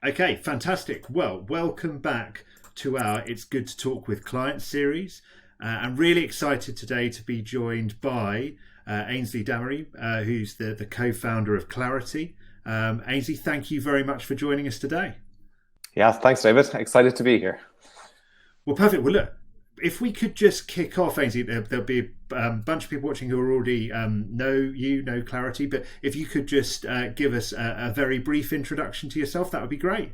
Okay, fantastic. Well, welcome back to our It's Good to Talk with Clients series. I'm really excited today to be joined by Aynsley Damery, who's the co-founder of Clarity. Aynsley, thank you very much for joining us today. Yeah, thanks, David. Excited to be here. Well, perfect. Well, look, if we could just kick off, Ainsley, there'll be a bunch of people watching who are already know Clarity, but if you could just give us a very brief introduction to yourself, that would be great.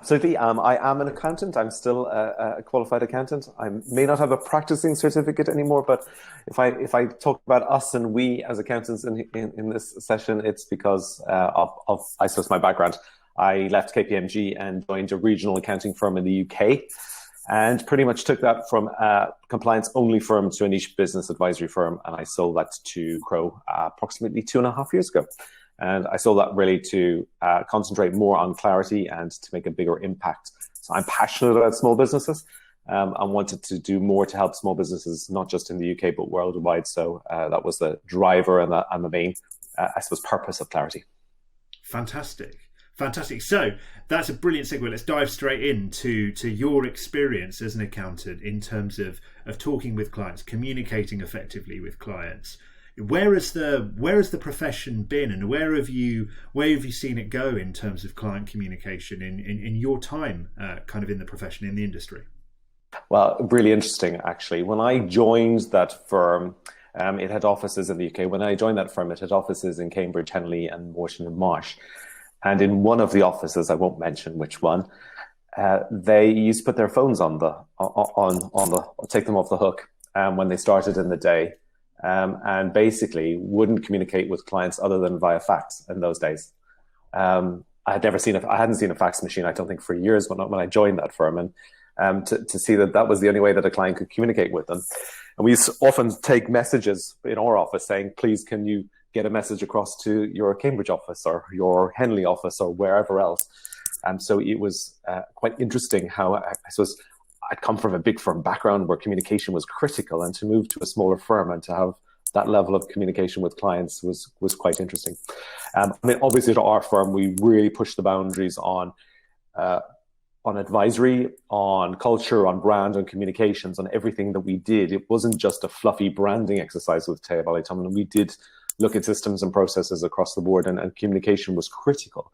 Absolutely. I am an accountant. I'm still a qualified accountant. I may not have a practicing certificate anymore, but if I talk about us and we as accountants in this session, it's because of I suppose my background. I left KPMG and joined a regional accounting firm in the UK, and pretty much took that from a compliance-only firm to a niche business advisory firm, and I sold that to Crow approximately 2.5 years ago. And I sold that really to concentrate more on clarity and to make a bigger impact. So I'm passionate about small businesses and wanted to do more to help small businesses, not just in the UK, but worldwide. So that was the driver and the main, I suppose, purpose of Clarity. Fantastic. Fantastic. So that's a brilliant segue. Let's dive straight into your experience as an accountant in terms of talking with clients, communicating effectively with clients. Where has the profession been, and where have you seen it go in terms of client communication in your time kind of in the profession, in the industry? Well, really interesting, actually. When I joined that firm, it had offices in the UK. When I joined that firm, it had offices in Cambridge, Henley and Moreton and Marsh. And in one of the offices, I won't mention which one, they used to put their phones take them off the hook when they started in the day. And basically wouldn't communicate with clients other than via fax in those days. I hadn't seen a fax machine, I don't think, for years when I joined that firm, and to see that was the only way that a client could communicate with them. And we used to often take messages in our office saying, please, can you get a message across to your Cambridge office or your Henley office or wherever else? And so it was quite interesting how, I suppose, I'd come from a big firm background where communication was critical, and to move to a smaller firm and to have that level of communication with clients was quite interesting. I mean, obviously at our firm, we really pushed the boundaries on advisory, on culture, on brand, on communications, on everything that we did. It wasn't just a fluffy branding exercise with Taya Valley Tumlin. We did look at systems and processes across the board, and communication was critical.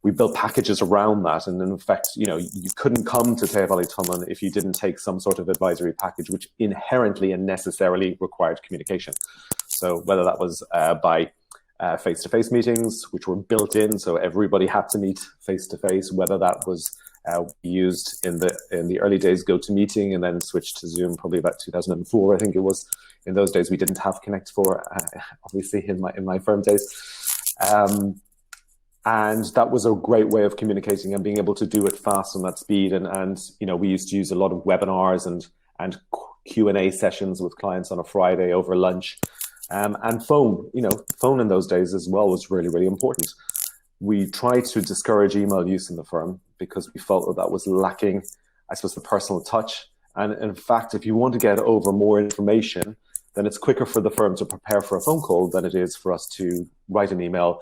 We built packages around that, and in fact, you couldn't come to Taya Valley Tumlin if you didn't take some sort of advisory package, which inherently and necessarily required communication. So whether that was by face-to-face meetings, which were built in, so everybody had to meet face-to-face, whether that was used in the early days GoToMeeting and then switched to Zoom probably about 2004, I think it was. In those days, we didn't have Connect 4, obviously in my firm days. And that was a great way of communicating and being able to do it fast and at speed. And we used to use a lot of webinars and Q&A sessions with clients on a Friday over lunch. And phone in those days as well was really, really important. We tried to discourage email use in the firm because we felt that was lacking, I suppose, the personal touch. And in fact, if you want to get over more information, then it's quicker for the firm to prepare for a phone call than it is for us to write an email,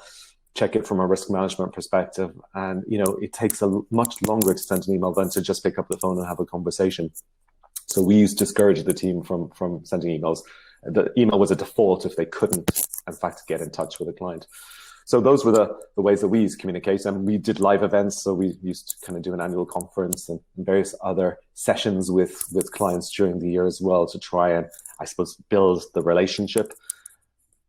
check it from a risk management perspective. And, it takes a much longer to send an email than to just pick up the phone and have a conversation. So we used to discourage the team from sending emails. The email was a default if they couldn't, in fact, get in touch with a client. So those were the ways that we used to communicate. And we did live events. So we used to kind of do an annual conference and various other sessions with clients during the year as well to try and, I suppose, build the relationship,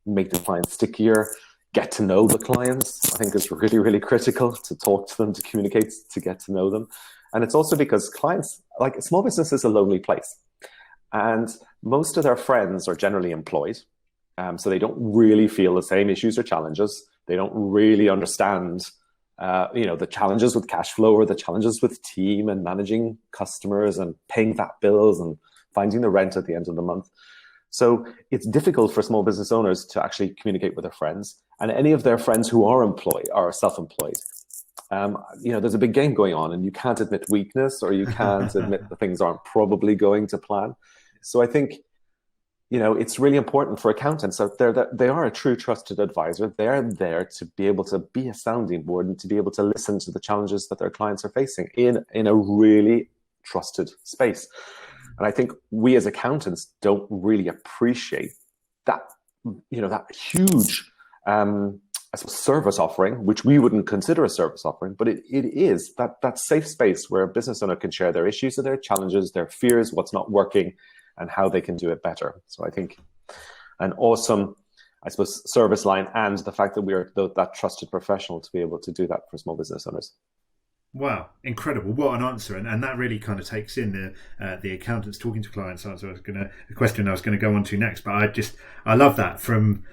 make the client stickier, get to know the clients. I think it's really, really critical to talk to them, to communicate, to get to know them. And it's also because clients, like, small business is a lonely place. And most of their friends are generally employed. So they don't really feel the same issues or challenges. They don't really understand, the challenges with cash flow or the challenges with team and managing customers and paying VAT bills and finding the rent at the end of the month. So it's difficult for small business owners to actually communicate with their friends, and any of their friends who are employed or self-employed. There's a big game going on, and you can't admit weakness or you can't admit that things aren't probably going to plan. So I think it's really important for accountants out there that they are a true trusted advisor. They're there to be able to be a sounding board and to be able to listen to the challenges that their clients are facing in a really trusted space. And I think we as accountants don't really appreciate that, that huge, I suppose, service offering, which we wouldn't consider a service offering, but it is that safe space where a business owner can share their issues and their challenges, their fears, what's not working, and how they can do it better. So I think an awesome, I suppose, service line, and the fact that we are that trusted professional to be able to do that for small business owners. Wow, incredible! What an answer, and that really kind of takes in the accountants talking to clients. So the question I was going to go on to next, but I love that from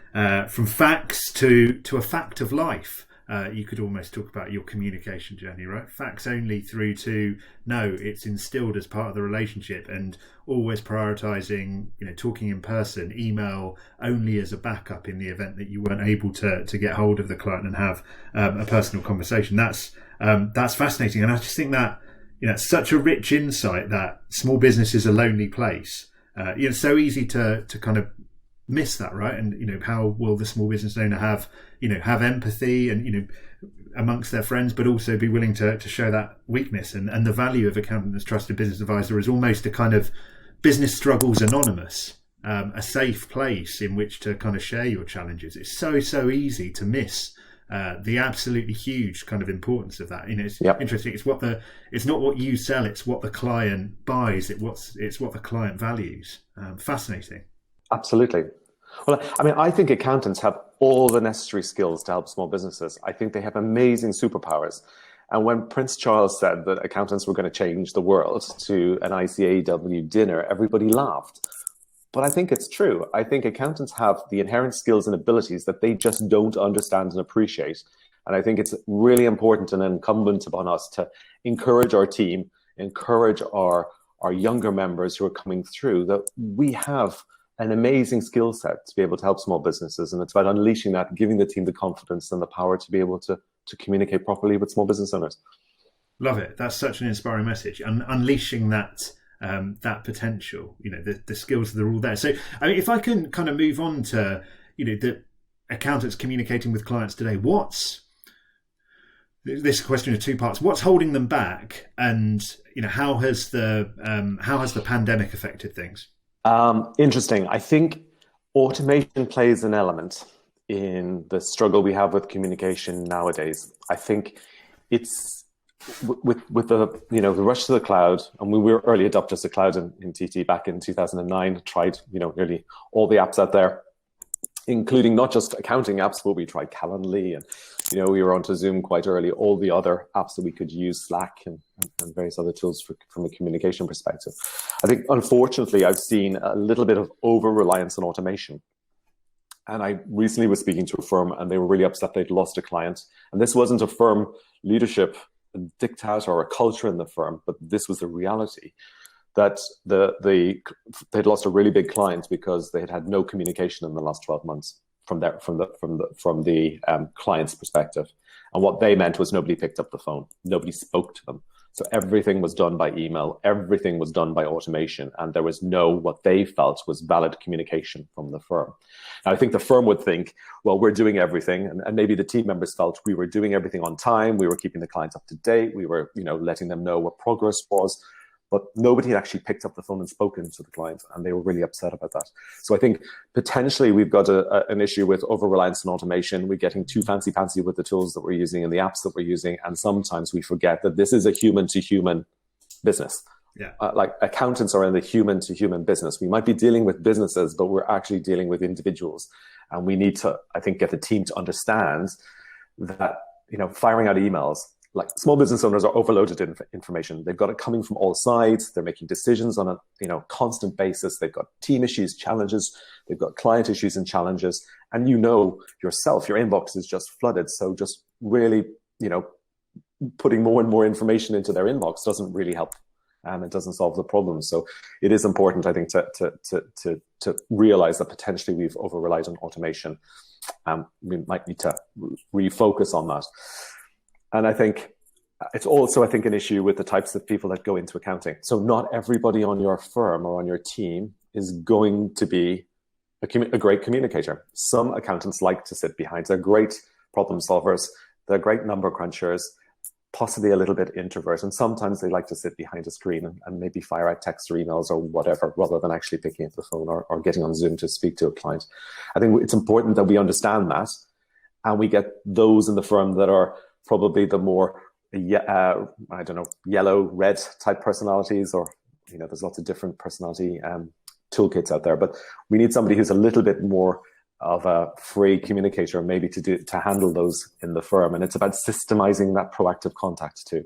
facts to a fact of life. You could almost talk about your communication journey, right? Facts only through to no, it's instilled as part of the relationship, and always prioritizing, talking in person, email only as a backup in the event that you weren't able to get hold of the client and have a personal conversation. That's fascinating, and I just think that it's such a rich insight that small business is a lonely place. It's so easy to kind of miss that, right? And how will the small business owner have empathy and amongst their friends, but also be willing to show that weakness, and the value of accountant as trusted business advisor is almost a kind of business struggles anonymous, a safe place in which to kind of share your challenges. It's so easy to miss the absolutely huge kind of importance of that. It's interesting. It's not what you sell, it's what the client buys. It's what the client values. Fascinating. Absolutely. Well, I think accountants have all the necessary skills to help small businesses. I think they have amazing superpowers. And when Prince Charles said that accountants were going to change the world to an ICAW dinner, everybody laughed. But I think it's true. I think accountants have the inherent skills and abilities that they just don't understand and appreciate. And I think it's really important and incumbent upon us to encourage our team, encourage our younger members who are coming through, that we have an amazing skill set to be able to help small businesses. And it's about unleashing that, giving the team the confidence and the power to be able to communicate properly with small business owners. Love it. That's such an inspiring message. And unleashing that potential, the skills that are all there. So, if I can kind of move on to, the accountants communicating with clients today, this question of two parts. What's holding them back, and how has the pandemic affected things? Interesting. I think automation plays an element in the struggle we have with communication nowadays. I think it's with the rush to the cloud, and we were early adopters of cloud in TT back in 2009. Tried nearly all the apps out there, including not just accounting apps, but we tried Calendly, and we were onto Zoom quite early. All the other apps that we could use, Slack and various other tools from a communication perspective. I think, unfortunately, I've seen a little bit of over-reliance on automation. And I recently was speaking to a firm, and they were really upset they'd lost a client. And this wasn't a firm leadership diktat or a culture in the firm, but this was a reality that they'd lost a really big client because they had no communication in the last 12 months from the client's perspective. And what they meant was nobody picked up the phone, nobody spoke to them. So everything was done by email, everything was done by automation, and there was what they felt was valid communication from the firm. Now, I think the firm would think, well, we're doing everything, and maybe the team members felt we were doing everything on time, we were keeping the clients up to date, we were letting them know what progress was, but nobody had actually picked up the phone and spoken to the client, and they were really upset about that. So I think potentially we've got an issue with over-reliance on automation. We're getting too fancy-pantsy with the tools that we're using and the apps that we're using, and sometimes we forget that this is a human-to-human business. Yeah. Like accountants are in the human-to-human business. We might be dealing with businesses, but we're actually dealing with individuals. And we need to, I think, get the team to understand that, firing out emails, like small business owners are overloaded in information. They've got it coming from all sides. They're making decisions on a constant basis. They've got team issues, challenges. They've got client issues and challenges. And yourself, your inbox is just flooded. So just really, putting more and more information into their inbox doesn't really help. It doesn't solve the problem. So it is important, I think, to realize that potentially we've over-relied on automation. We might need to refocus on that. And I think it's also, an issue with the types of people that go into accounting. So not everybody on your firm or on your team is going to be a great communicator. Some accountants like to sit behind. They're great problem solvers. They're great number crunchers, possibly a little bit introvert. And sometimes they like to sit behind a screen and maybe fire out texts or emails or whatever, rather than actually picking up the phone or getting on Zoom to speak to a client. I think it's important that we understand that, and we get those in the firm that are probably the more, yellow, red type personalities, or, there's lots of different personality toolkits out there, but we need somebody who's a little bit more of a free communicator, maybe to handle those in the firm. And it's about systemizing that proactive contact too.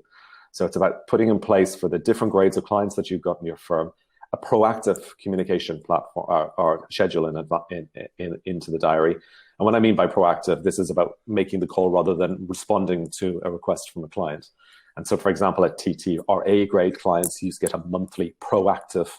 So it's about putting in place for the different grades of clients that you've got in your firm, a proactive communication platform or schedule into the diary. And what I mean by proactive, this is about making the call rather than responding to a request from a client. And so, for example, at TT, our A grade clients used to get a monthly proactive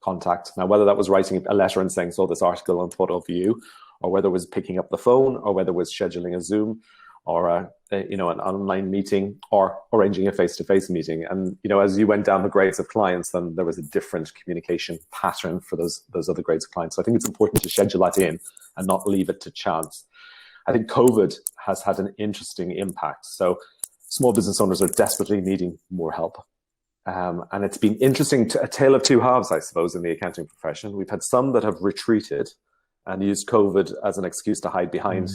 contact. Now, whether that was writing a letter and saying, "Saw this article and thought of you," or whether it was picking up the phone, or whether it was scheduling a Zoom, or an online meeting, or arranging a face-to-face meeting. And as you went down the grades of clients, then there was a different communication pattern for those other grades of clients. So I think it's important to schedule that in and not leave it to chance. I think COVID has had an interesting impact. So small business owners are desperately needing more help. And it's been interesting, a tale of two halves, I suppose, in the accounting profession. We've had some that have retreated and used COVID as an excuse to hide behind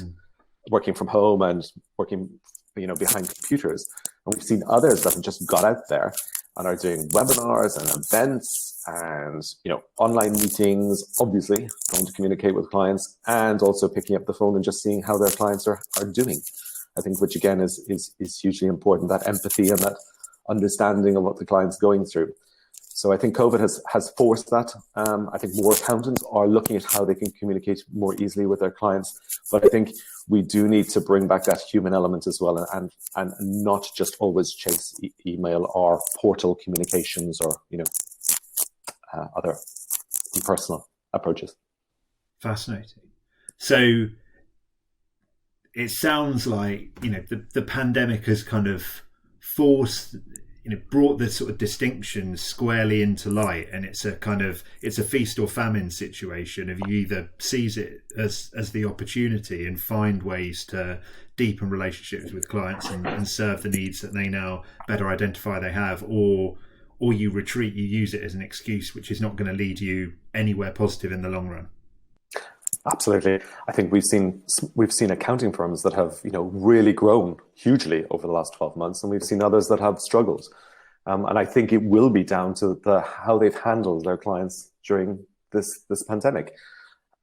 working from home and working, behind computers. And we've seen others that have just got out there and are doing webinars and events and, online meetings, obviously going to communicate with clients, and also picking up the phone and just seeing how their clients are doing. I think, which again is hugely important, that empathy and that understanding of what the client's going through. So I think COVID has forced that. I think more accountants are looking at how they can communicate more easily with their clients. But I think we do need to bring back that human element as well, and not just always chase email or portal communications or other impersonal approaches. Fascinating. So it sounds like the pandemic has kind of brought the sort of distinctions squarely into light, and it's a feast or famine situation. If you either seize it as the opportunity and find ways to deepen relationships with clients and serve the needs that they now better identify they have, or you retreat, you use it as an excuse, which is not going to lead you anywhere positive in the long run. Absolutely. I think we've seen accounting firms that have really grown hugely over the last 12 months, and we've seen others that have struggled. And I think it will be down to how they've handled their clients during this pandemic,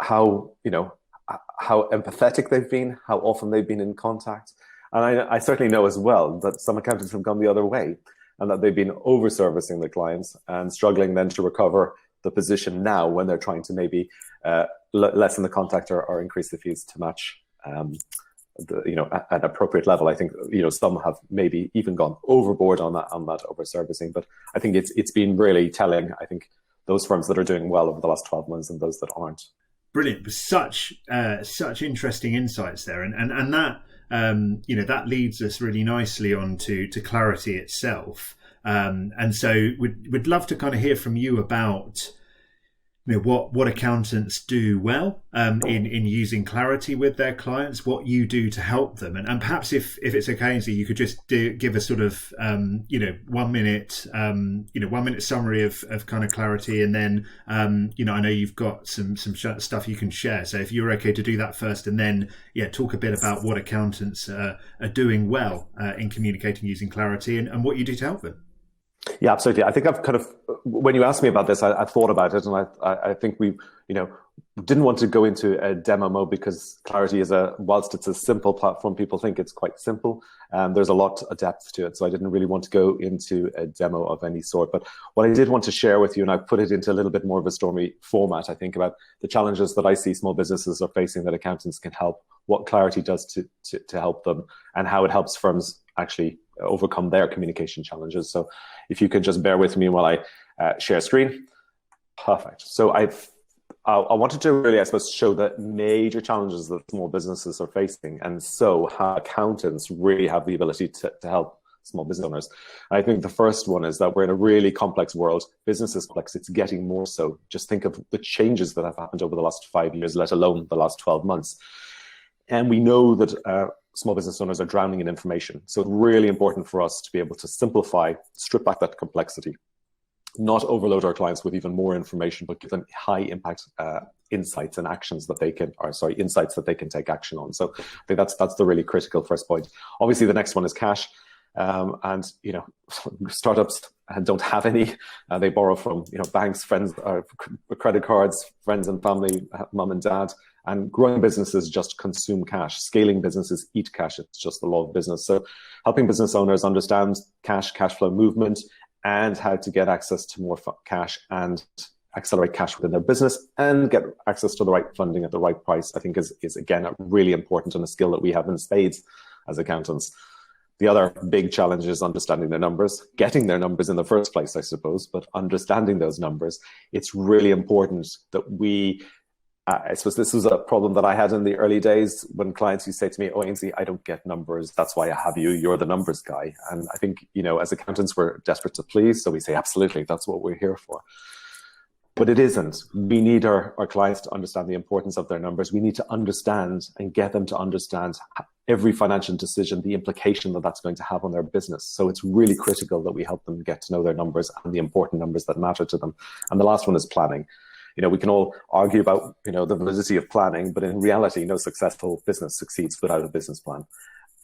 how empathetic they've been, how often they've been in contact. And I certainly know as well that some accountants have gone the other way, and that they've been over-servicing the clients and struggling then to recover the position now when they're trying to maybe lessen the contact or increase the fees to match at an appropriate level. I think some have maybe even gone overboard on that over servicing, but I think it's been really telling. I think those firms that are doing well over the last 12 months and those that aren't. Brilliant. Such interesting insights there, and that that leads us really nicely on to clarity itself. And so we'd love to kind of hear from you about what accountants do well in using clarity with their clients, what you do to help them, and perhaps if it's okay, so you could just give a sort of 1 minute 1 minute summary of kind of clarity, and then I know you've got some stuff you can share. So if you're okay to do that first, and then talk a bit about what accountants are doing well in communicating using clarity, and what you do to help them. Yeah, absolutely. I think I've kind of, when you asked me about this, I thought about it, and I think we, didn't want to go into a demo mode because clarity is whilst it's a simple platform, people think it's quite simple. There's a lot of depth to it. So I didn't really want to go into a demo of any sort. But what I did want to share with you, and I've put it into a little bit more of a stormy format, I think, about the challenges that I see small businesses are facing that accountants can help, what clarity does to help them, and how it helps firms actually overcome their communication challenges. So if you could just bear with me while I share screen. Perfect. So I wanted to really, I suppose, show the major challenges that small businesses are facing, and so how accountants really have the ability to help small business owners. And I think the first one is that we're in a really complex world. Business is complex. It's getting more so. Just think of the changes that have happened over the last 5 years, let alone the last 12 months. And we know that small business owners are drowning in information. So it's really important for us to be able to simplify, strip back that complexity, not overload our clients with even more information, but give them high impact insights and actions that they can, insights that they can take action on. So I think that's the really critical first point. Obviously, the next one is cash. And, startups don't have any. They borrow from, banks, friends, credit cards, friends and family, mum and dad. And growing businesses just consume cash. Scaling businesses eat cash. It's just the law of business. So helping business owners understand cash flow movement, and how to get access to more cash and accelerate cash within their business and get access to the right funding at the right price, I think is again, really important and a skill that we have in spades as accountants. The other big challenge is understanding their numbers, getting their numbers in the first place, I suppose, but understanding those numbers. It's really important that I suppose this was a problem that I had in the early days when clients used to say to me, "Oh, Aynsley, I don't get numbers. That's why I have you. You're the numbers guy." And I think, as accountants, we're desperate to please. So we say, absolutely, that's what we're here for. But it isn't. We need our clients to understand the importance of their numbers. We need to understand and get them to understand every financial decision, the implication that that's going to have on their business. So it's really critical that we help them get to know their numbers and the important numbers that matter to them. And the last one is planning. We can all argue about, the validity of planning, but in reality, no successful business succeeds without a business plan.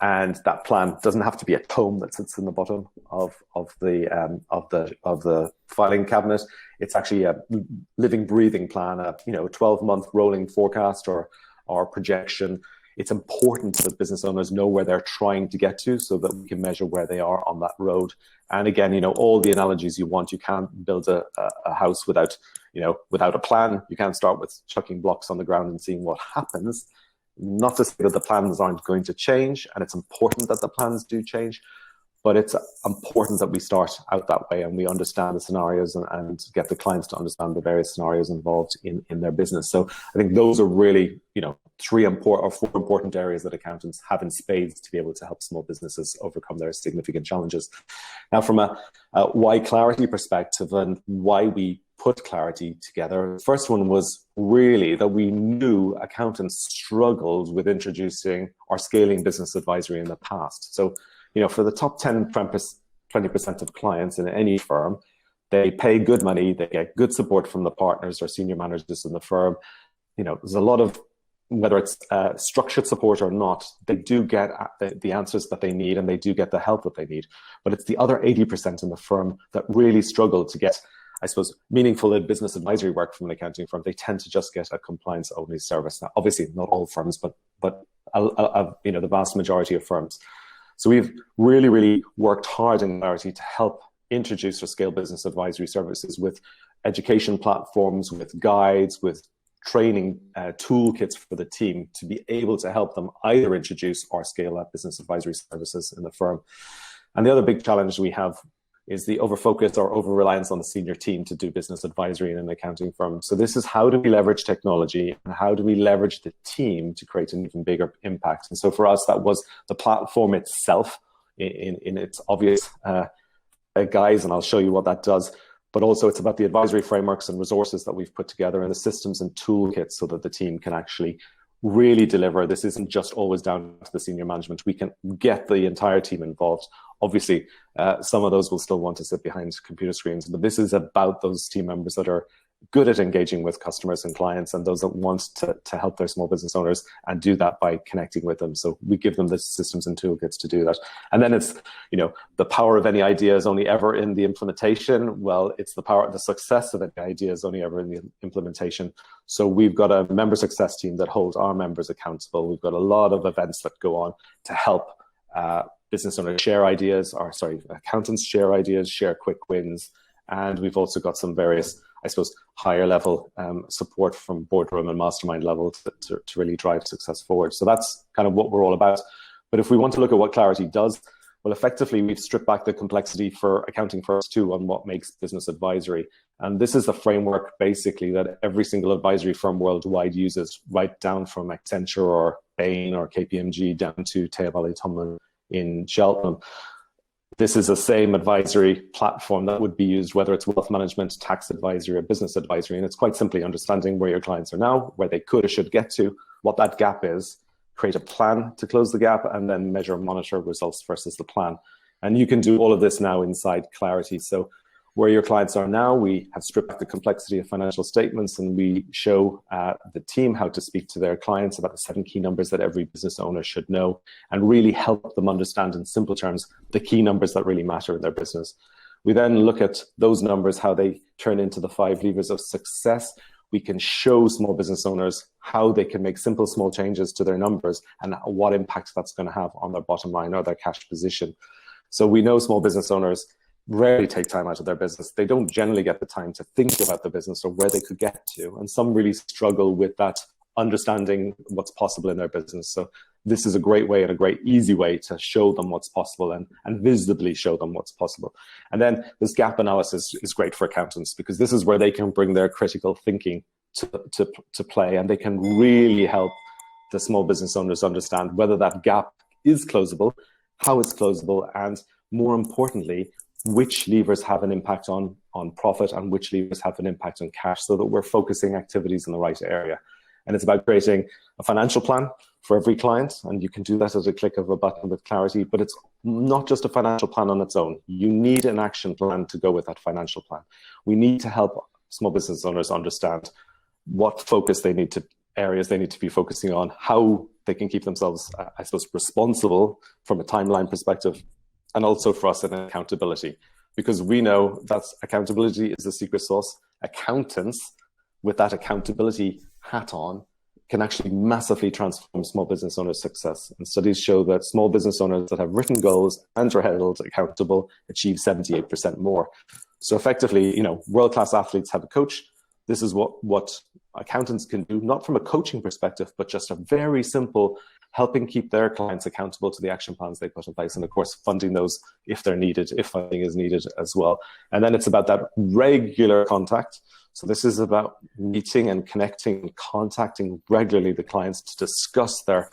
And that plan doesn't have to be a tome that sits in the bottom of the filing cabinet. It's actually a living, breathing plan, a 12-month rolling forecast or projection. It's important that business owners know where they're trying to get to so that we can measure where they are on that road. And again, all the analogies you want. You can't build a house without a plan. You can't start with chucking blocks on the ground and seeing what happens. Not to say that the plans aren't going to change, and it's important that the plans do change, but it's important that we start out that way and we understand the scenarios and get the clients to understand the various scenarios involved in their business. So I think those are really, 4 important areas that accountants have in spades to be able to help small businesses overcome their significant challenges. Now, from a why clarity perspective and why we put clarity together, the first one was really that we knew accountants struggled with introducing or scaling business advisory in the past. So, for the top 10, 20% of clients in any firm, they pay good money, they get good support from the partners or senior managers in the firm. There's a lot of, whether it's structured support or not, they do get the answers that they need and they do get the help that they need. But it's the other 80% in the firm that really struggle to get, I suppose, meaningful business advisory work from an accounting firm. They tend to just get a compliance-only service. Now, obviously, not all firms, but the vast majority of firms. So we've really, really worked hard in Clarity to help introduce or scale business advisory services with education platforms, with guides, with training toolkits for the team to be able to help them either introduce or scale up business advisory services in the firm. And the other big challenge we have is the over-focus or over-reliance on the senior team to do business advisory in an accounting firm. So this is, how do we leverage technology and how do we leverage the team to create an even bigger impact? And so for us, that was the platform itself in its obvious guise, and I'll show you what that does. But also it's about the advisory frameworks and resources that we've put together and the systems and toolkits so that the team can actually really deliver. This isn't just always down to the senior management. We can get the entire team involved. Obviously, some of those will still want to sit behind computer screens, but this is about those team members that are good at engaging with customers and clients and those that want to help their small business owners and do that by connecting with them. So we give them the systems and toolkits to do that. And then it's, the power of any idea is only ever in the implementation. Well, it's the success of any idea is only ever in the implementation. So we've got a member success team that holds our members accountable. We've got a lot of events that go on to help business owners share ideas, accountants share ideas, share quick wins. And we've also got some various, I suppose, higher level support from boardroom and mastermind level to really drive success forward. So that's kind of what we're all about. But if we want to look at what Clarity does, well, effectively, we've stripped back the complexity for accounting firms too on what makes business advisory. And this is the framework basically that every single advisory firm worldwide uses, right down from Accenture or Bain or KPMG down to Taya Valley Tumlin in Cheltenham. this is the same advisory platform that would be used, whether it's wealth management, tax advisory, or business advisory. And it's quite simply understanding where your clients are now, where they could or should get to, what that gap is, create a plan to close the gap, and then measure and monitor results versus the plan. And you can do all of this now inside Clarity. So where your clients are now, we have stripped back the complexity of financial statements, and we show the team how to speak to their clients about the 7 key numbers that every business owner should know, and really help them understand in simple terms the key numbers that really matter in their business. We then look at those numbers, how they turn into the 5 levers of success. We can show small business owners how they can make simple, small changes to their numbers and what impact that's going to have on their bottom line or their cash position. So we know small business owners rarely take time out of their business. They don't generally get the time to think about the business or where they could get to. And some really struggle with that, understanding what's possible in their business. So this is a great way and a great easy way to show them what's possible and visibly show them what's possible. And then this gap analysis is great for accountants, because this is where they can bring their critical thinking to play, and they can really help the small business owners understand whether that gap is closable, how it's closable, and more importantly, which levers have an impact on profit and which levers have an impact on cash, so that we're focusing activities in the right area. And it's about creating a financial plan for every client, and you can do that at a click of a button with Clarity. But it's not just a financial plan on its own. You need an action plan to go with that financial plan. We need to help small business owners understand what focus they need to, areas they need to be focusing on, how they can keep themselves, I suppose, responsible from a timeline perspective, and also for us an accountability, because we know that accountability is the secret sauce. Accountants with that accountability hat on can actually massively transform small business owners' success. And studies show that small business owners that have written goals and are held accountable achieve 78% more. So effectively, world-class athletes have a coach. This is what accountants can do, not from a coaching perspective, but just a very simple helping keep their clients accountable to the action plans they put in place. And of course, funding those if they're needed, if funding is needed as well. And then it's about that regular contact. So this is about meeting and connecting, contacting regularly the clients to discuss their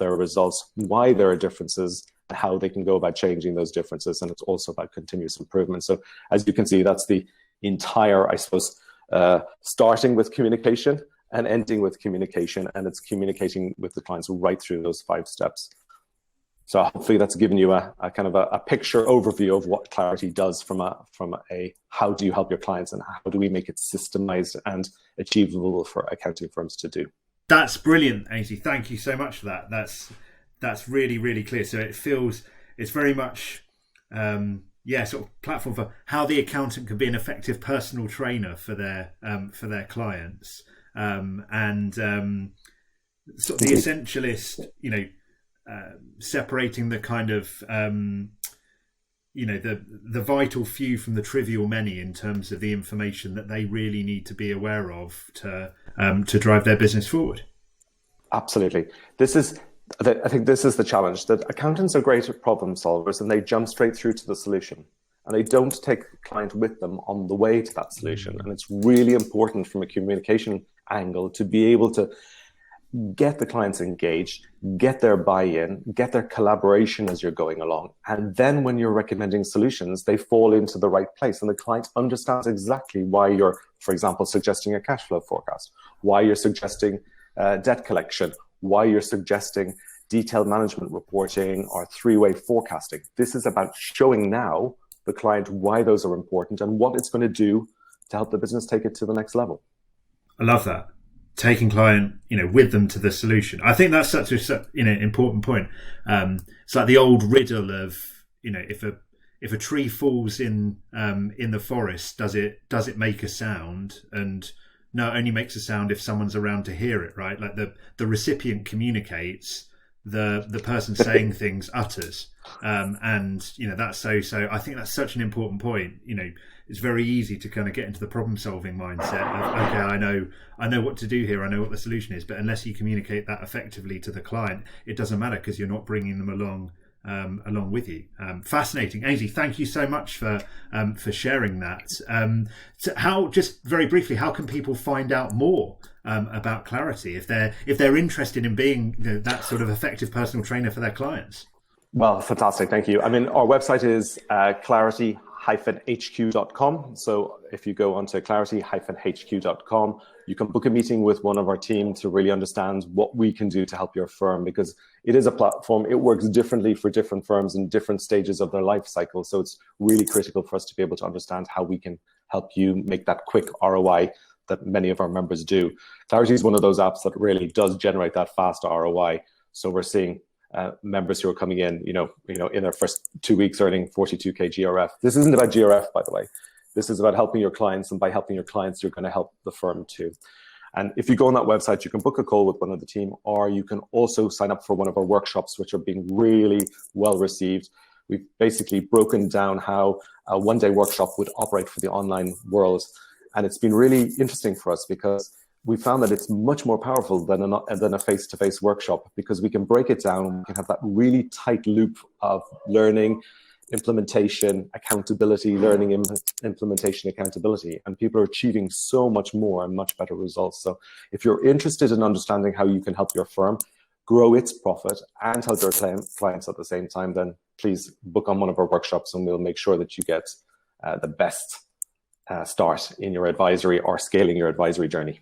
results, why there are differences, and how they can go about changing those differences. And it's also about continuous improvement. So as you can see, that's the entire, I suppose, starting with communication and ending with communication, and it's communicating with the clients right through those 5 steps. So hopefully that's given you a kind of a picture overview of what Clarity does from a how do you help your clients and how do we make it systemized and achievable for accounting firms to do. That's brilliant, Ainsley. Thank you so much for that. That's really, really clear. So it's very much sort of platform for how the accountant can be an effective personal trainer for their clients. And sort of the essentialist, separating the kind of the vital few from the trivial many in terms of the information that they really need to be aware of to drive their business forward. Absolutely. I think this is the challenge, that accountants are great at problem solvers and they jump straight through to the solution. And they don't take the client with them on the way to that solution. And it's really important from a communication angle to be able to get the clients engaged, get their buy-in, get their collaboration as you're going along. And then when you're recommending solutions, they fall into the right place and the client understands exactly why you're, for example, suggesting a cash flow forecast, why you're suggesting debt collection, why you're suggesting detailed management reporting or 3-way forecasting. This is about showing now the client why those are important and what it's going to do to help the business take it to the next level. I love that. Taking client, with them to the solution. I think that's such a important point. It's like the old riddle of, if a tree falls in the forest, does it make a sound? And no, it only makes a sound if someone's around to hear it, right? Like the recipient communicates, the person saying things utters, and that's so. I think that's such an important point. It's very easy to kind of get into the problem solving mindset of, okay, I know what to do here, I know what the solution is, but unless you communicate that effectively to the client, it doesn't matter because you're not bringing them along with you. Fascinating, Ainsley. Thank you so much for sharing that. So just very briefly, how can people find out more about Clarity if they're interested in being that sort of effective personal trainer for their clients? Well, fantastic. Thank you. I mean, our website is clarity-hq.com. So if you go onto clarity-hq.com, you can book a meeting with one of our team to really understand what we can do to help your firm, because it is a platform. It works differently for different firms in different stages of their life cycle. So it's really critical for us to be able to understand how we can help you make that quick ROI that many of our members do. Clarity is one of those apps that really does generate that fast ROI. So we're seeing members who are coming in, in their first 2 weeks earning 42k GRF. This isn't about GRF, by the way. This is about helping your clients, and by helping your clients, you're going to help the firm too. And if you go on that website, you can book a call with one of the team, or you can also sign up for one of our workshops, which are being really well received. We've basically broken down how a one-day workshop would operate for the online world. And it's been really interesting for us because we found that it's much more powerful than a face-to-face workshop, because we can break it down. We can have that really tight loop of learning, implementation, accountability, learning, implementation, accountability. And people are achieving so much more and much better results. So if you're interested in understanding how you can help your firm grow its profit and help your clients at the same time, then please book on one of our workshops, and we'll make sure that you get the best start in your advisory or scaling your advisory journey.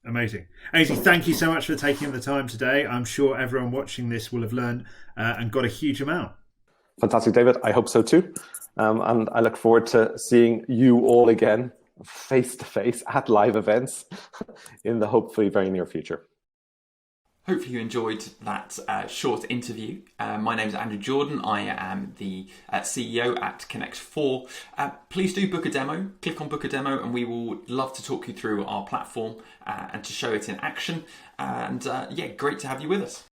Amazing. Aynsley, thank you so much for taking the time today. I'm sure everyone watching this will have learned and got a huge amount. Fantastic, David. I hope so too. And I look forward to seeing you all again face-to-face at live events in the hopefully very near future. Hopefully you enjoyed that short interview. My name is Andrew Jordan. I am the CEO at Connect4. Please do book a demo. Click on book a demo, and we will love to talk you through our platform and to show it in action. And great to have you with us.